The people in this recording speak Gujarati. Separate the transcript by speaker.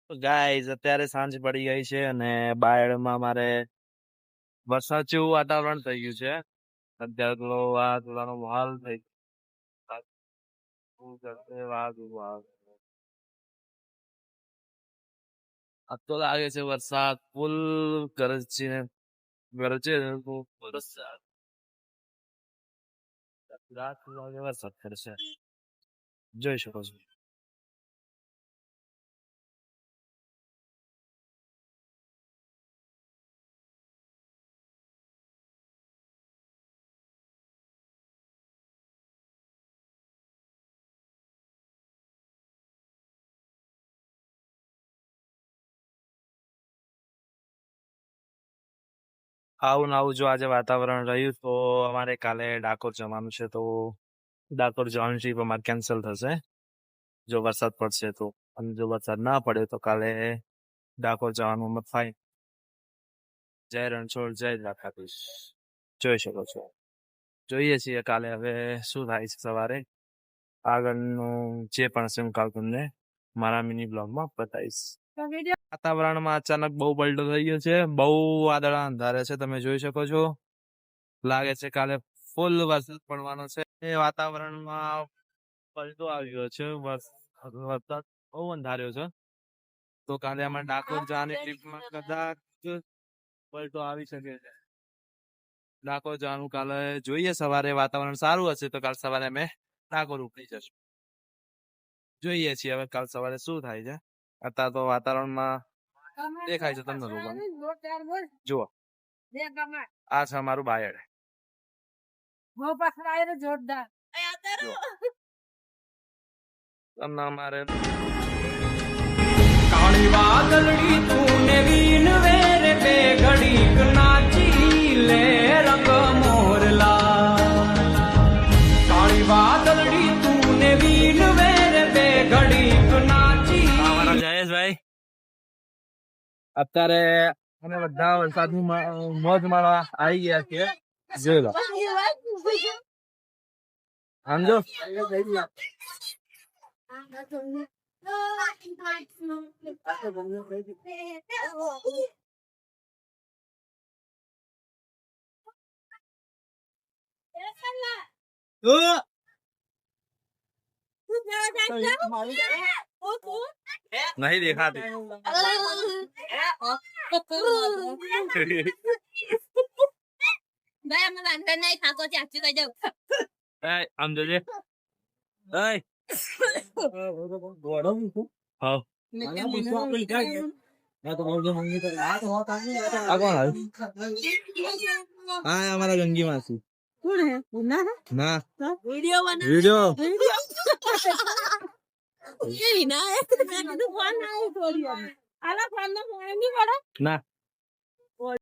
Speaker 1: ગાઈઝ અત્યારે સાંજ પડી ગઈ છે અને બાયડમાં મારે વરસાદ જેવું વાતાવરણ થઈ ગયું છે. અત્યારે તો આ થોડાનો માહોલ થઈ ગયો. આ તો લાગે છે વરસાદ ફૂલ ગરજે વરસાદ રાત લાગે વરસાદ પડશે, જોઈ શકો છો. આવું ને આવું જો આજે વાતાવરણ રહ્યું તો અમારે કાલે ડાકોર જવાનું છે, તો ડાકોર જવાનું ટ્રીપ અમારે કેન્સલ થશે જો વરસાદ પડશે તો. અને જો વરસાદ ના પડે તો કાલે ડાકોર જવાનું અમે ફાઇન. જય રણછોડ જય દ્વારકાધીશ. જોઈ શકો છો. જોઈએ છીએ કાલે હવે શું થાય છે સવારે. આગળનું જે પણ છે હું કાલ તમને મારા મિની બ્લોગમાં બતાવીશ. વાતાવરણમાં અચાનક બહુ પલટો થઈ ગયો છે, બહુ વાદળા અંધારે છે, તમે જોઈ શકો છો. લાગે છે કાલે ફૂલ વરસાદ પડવાનો છે. એ વાતાવરણમાં પલટો આવ્યો છે, વરસાદ બહુ અંધાર્યો છે. તો કાલે અમારે ડાકોર જવાની ટ્રીપમાં કદાચ પલટો આવી શકે છે. ડાકોર જવાનું કાલે જોઈએ, સવારે વાતાવરણ સારું હશે તો કાલ સવારે અમે ડાકોર ઉપડી જશું. જોઈએ છીએ હવે કાલ સવારે શું થાય છે. અત્યારે તો વાતાવરણમાં દેખાય છે તમને લોકોને. જુઓ આ છે અમારું બાયડ. જોરદાર તમને અમારે
Speaker 2: કાળી વાદળડી તું વીન વેર બે ઘડીક નાચી લે રંગ મોરલા. કાળી વાદળડી તું વીન વેર બે ઘડીક નાચી.
Speaker 1: અમારા જયેશભાઈ અત્યારે અમે બધા વરસાદની મોજ માણવા આવી ગયા છીએ. જોઈ લો સમજો. नहीं देखाती આમ જોજે. હા हमारा गंगी मासी ना वीडियो ना